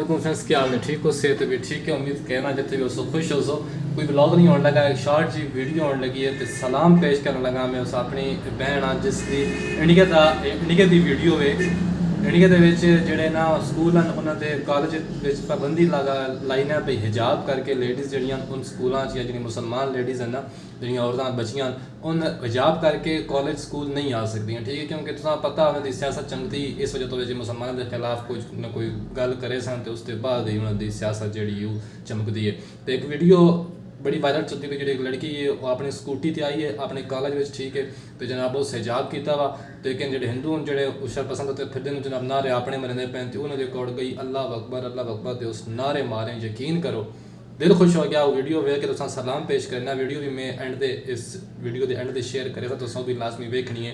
वालेकुम फ्रेंड्स, क्या हाल है? ठीक हो? सेहत भी ठीक है? उम्मीद कहना जब भी हो खुश हो। कोई ब्लॉग नहीं होने लगा, एक शॉर्ट जी वीडियो होने लगी है तो सलाम पेश करने लगा मैं उस अपनी भैन जिसकी इंडिया की वीडियो वे इंडिया ਜਿਹੜੇ ਨਾ ਸਕੂਲ ਹਨ ਉਹਨਾਂ ਦੇ ਕਾਲਜ ਵਿੱਚ ਪਾਬੰਦੀ ਲਾਈ ਨਾ ਭਈ ਹਿਜਾਬ ਕਰਕੇ ਲੇਡੀਜ਼ ਜਿਹੜੀਆਂ ਉਨ ਸਕੂਲਾਂ 'ਚ ਜਿਹੜੀਆਂ ਮੁਸਲਮਾਨ ਲੇਡੀਜ਼ ਹਨ ਨਾ ਜਿਹੜੀਆਂ ਔਰਤਾਂ ਬੱਚੀਆਂ उन हिजाब करके कॉलेज स्कूल नहीं आ सकती हैं, ठीक है। क्योंकि तुसा पता उन्होंने सियासत चंगती इस वजह तो जो मुसलमानों के खिलाफ कुछ ना कोई गल करे सन तो उसके बाद ही उन्होंने सियासत जी चमकती है। तो एक वीडियो बड़ी वायरल चलती हुई जी एक लड़की है वो अपनी स्कूटी से आई है अपने कॉलेज में, ठीक है। तो जनाब उस हिजाब किया वा लेकिन जो हिंदू जो उशर पसंद होते फिर जनाब नारे अपने मरने पे उन्होंने कोड गई अल्लाह अकबर उस नारे मारे। यकीन करो दिल खुश हो गया। वो वीडियो वेख के तुम सलाम पेश करना। वीडियो भी मैं एंड दे इस वीडियो के एंड दे शेयर करेगा तो भी लाजमी वेखनी है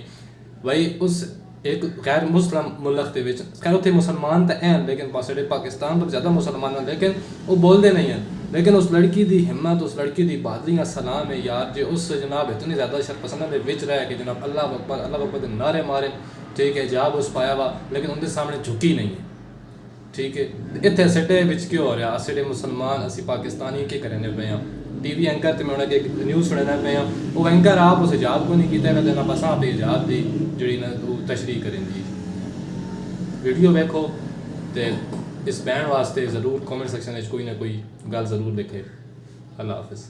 भाई। उस एक गैर मुस्लिम मुल्क के खैर उत्थे मुसलमान तो हैं लेकिन साढ़े पाकिस्तान तो ज़्यादा मुसलमान हैं लेकिन वो बोलते नहीं हैं। लेकिन उस लड़की की हिम्मत उस लड़की की बहादुरी का सलाम है यार। जो उस जनाब इतनी ज़्यादा शरपसंद के रहा है कि जनाब अल्लाह अकबर के नारे मारे, ठीक है। हिजाब उस पाया हुआ लेकिन उनके सामने झुकी नहीं है, ठीक है। इतने सिटे क्यों हो रहा? सिटे मुसलमान असी पाकिस्तानी क्या करने पे हैं? TV एंकर तो मैं उन्हें एक न्यूज़ सुनना पे हैं वो एंकर आप उस हिजाब को नहीं किया कहते बस आप हिजाब की जी ना तशरीह करें जी। वीडियो देखो तो इस बैन वास्ते ज़रूर कमेंट सेक्शन में कोई ना कोई गल ज़रूर लिखे। अल्लाह हाफिज़।